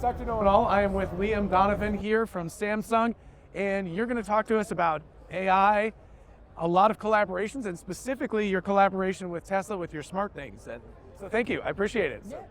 Dr. Know-It-All. I am with Liam Donovan here from Samsung, and you're going to talk to us about AI, a lot of collaborations, and specifically your collaboration with Tesla with your smart things. And so thank you, I appreciate it. So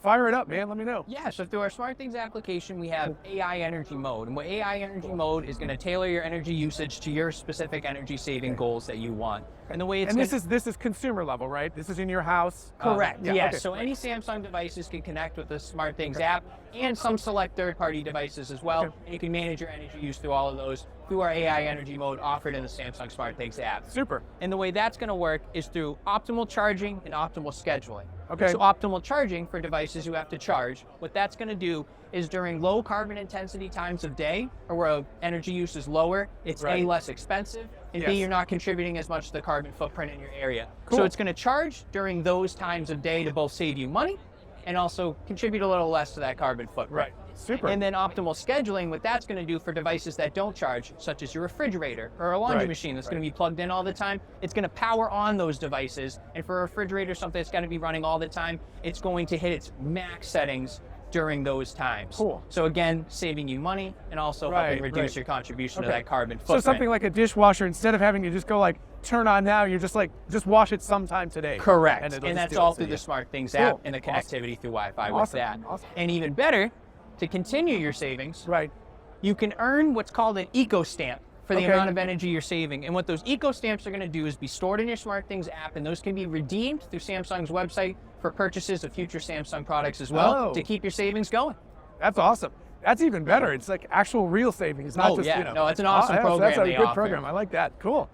fire it up, man, let me know. Yeah, so through our Smart Things application, we have AI Energy Mode. And what AI Energy Mode is going to tailor your energy usage to your specific energy saving goals that you want. And the way it's this is consumer level, right? This is in your house? Correct, yes. Okay. So any Samsung devices can connect with the Smart Things app and some select third-party devices as well. And you can manage your energy use through all of those through our AI Energy Mode offered in the Samsung Smart Things app. Super. And the way that's going to work is through optimal charging and optimal scheduling. Okay. So optimal charging for devices you have to charge, what that's going to do is during low carbon intensity times of day, or where energy use is lower, it's A, less expensive, and B, you're not contributing as much to the carbon footprint in your area. Cool. So it's going to charge during those times of day to both save you money and also contribute a little less to that carbon footprint. Right. Super. And then optimal scheduling, what that's going to do for devices that don't charge, such as your refrigerator or a laundry machine that's going to be plugged in all the time, it's going to power on those devices. And for a refrigerator, something that's going to be running all the time, it's going to hit its max settings during those times. Cool. So again, saving you money and also helping reduce your contribution to that carbon footprint. So something like a dishwasher, instead of having to just go like, turn on now, you're just like, just wash it sometime today. Correct. And that's all through the Smart Things app and the connectivity through Wi-Fi with that. Awesome. And even better, to continue your savings, you can earn what's called an eco stamp for the amount of energy you're saving. And what those eco stamps are going to do is be stored in your Smart Things app, and those can be redeemed through Samsung's website for purchases of future Samsung products as well to keep your savings going. That's awesome. That's even better. It's like actual real savings, not just, you know. No, it's an awesome program. That's a good program. I like that. Cool.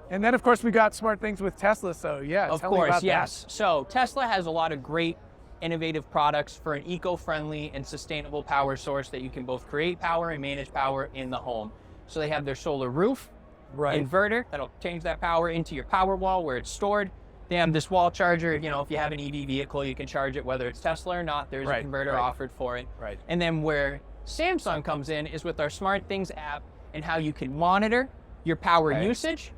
And then, of course, we got Smart Things with Tesla. So, yeah, of tell me course, about yes. that. So, Tesla has a lot of great, innovative products for an eco-friendly and sustainable power source that you can both create power and manage power in the home. So, they have their solar roof, inverter that'll change that power into your power wall where it's stored. They have this wall charger. You know, if you have an EV vehicle, you can charge it whether it's Tesla or not. There's a converter offered for it. And then where Samsung comes in is with our Smart Things app and how you can monitor your power usage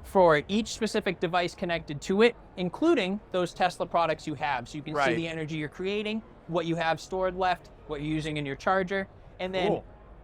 for each specific device connected to it, including those Tesla products you have. So you can see the energy you're creating, what you have stored left, what you're using in your charger, and then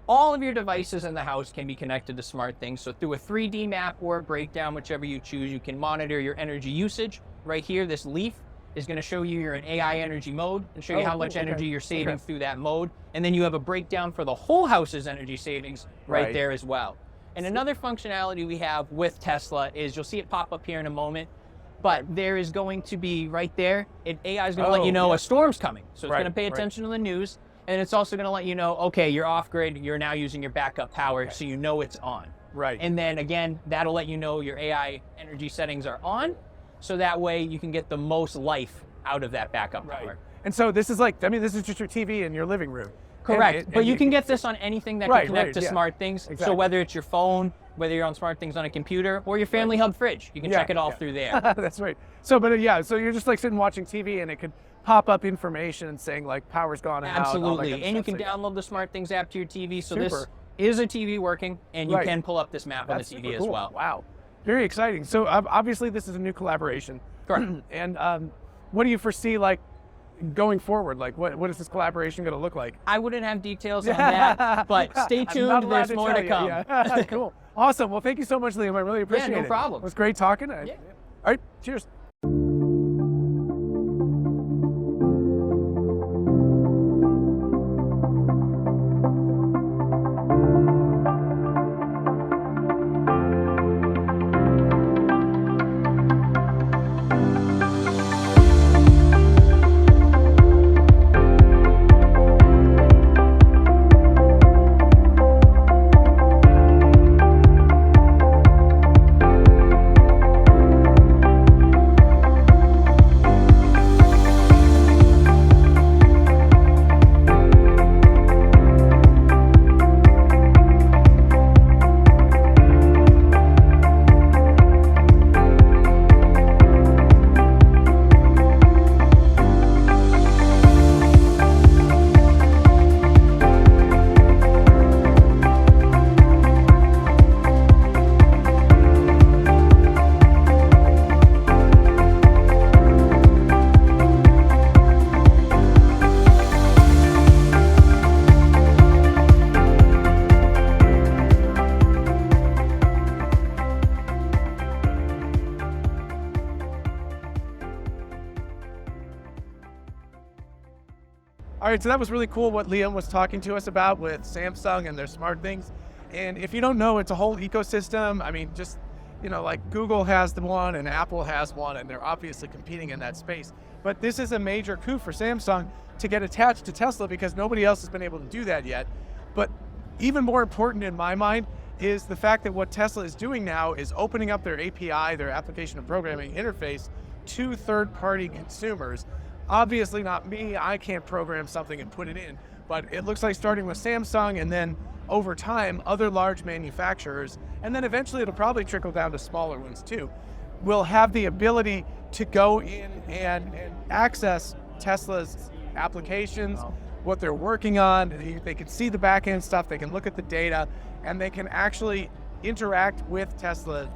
all of your devices in the house can be connected to Smart Things. So through a 3D map or a breakdown, whichever you choose, you can monitor your energy usage. Right here, this leaf is going to show you you're in AI Energy Mode and show you how much energy you're saving through that mode. And then you have a breakdown for the whole house's energy savings right there as well. And another functionality we have with Tesla is, you'll see it pop up here in a moment, but there is going to be right there, AI is going to let you know a storm's coming. So it's going to pay attention to the news. And it's also going to let you know, okay, you're off grid, you're now using your backup power, so you know it's on. And then again, that'll let you know your AI energy settings are on, so that way you can get the most life out of that backup power. And so this is like, I mean, this is just your TV in your living room. Correct, but you can get this on anything that can connect to Smart Things. So whether it's your phone, whether you're on Smart Things on a computer, or your Family Hub fridge, you can check it all through there. That's right. So, but so you're just like sitting watching TV and it could pop up information and saying like power's gone out. Absolutely, and you can download the Smart Things app to your TV. So this is a TV working, and you can pull up this map on the TV as well. Wow, very exciting. So obviously this is a new collaboration. Correct. And what do you foresee like going forward? Like what is this collaboration going to look like? I wouldn't have details on that, but stay tuned. There's more to come. Cool. Awesome. Well, thank you so much, Liam. I really appreciate it. No problem. It was great talking. All right. Cheers. All right, so that was really cool what Liam was talking to us about with Samsung and their smart things. And if you don't know, it's a whole ecosystem. I mean, just, like Google has the one and Apple has one, and they're obviously competing in that space. But this is a major coup for Samsung to get attached to Tesla because nobody else has been able to do that yet. But even more important in my mind is the fact that what Tesla is doing now is opening up their API, their application and programming interface, to third-party consumers. Obviously not me, I can't program something and put it in, but it looks like starting with Samsung and then over time, other large manufacturers, and then eventually it'll probably trickle down to smaller ones too, will have the ability to go in and access Tesla's applications, what they're working on. They can see the back-end stuff, they can look at the data, and they can actually interact with Tesla,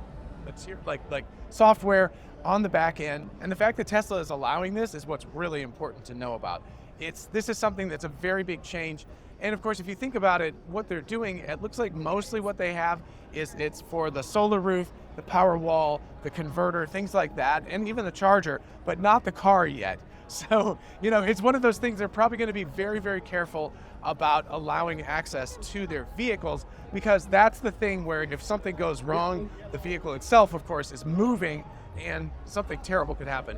like software on the back end. And the fact that Tesla is allowing this is what's really important to know about. This is something that's a very big change. And of course, if you think about it, what they're doing, it looks like mostly what they have is it's for the solar roof, the power wall, the converter, things like that, and even the charger, but not the car yet. So, it's one of those things they're probably going to be very, very careful about allowing access to their vehicles, because that's the thing where if something goes wrong, the vehicle itself, of course, is moving and something terrible could happen.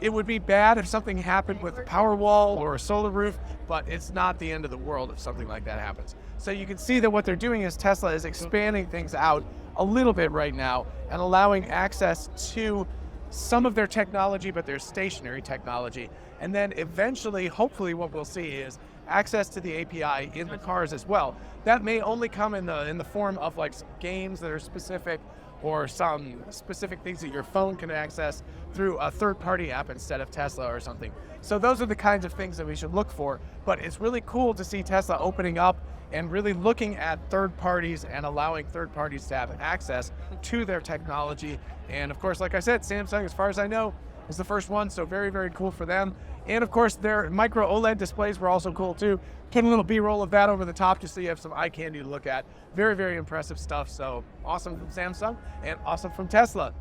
It would be bad if something happened with a power wall or a solar roof, but it's not the end of the world if something like that happens. So you can see that what they're doing is Tesla is expanding things out a little bit right now and allowing access to some of their technology, but their stationary technology. And then eventually, hopefully what we'll see is access to the API in the cars as well. That may only come in the form of like some games that are specific, or some specific things that your phone can access through a third-party app instead of Tesla or something. So those are the kinds of things that we should look for. But it's really cool to see Tesla opening up and really looking at third parties and allowing third parties to have access to their technology. And of course, like I said, Samsung, as far as I know, is the first one, so very, very cool for them. And of course, their micro OLED displays were also cool too. Put a little B-roll of that over the top just so you have some eye candy to look at. Very, very impressive stuff. So awesome from Samsung and awesome from Tesla.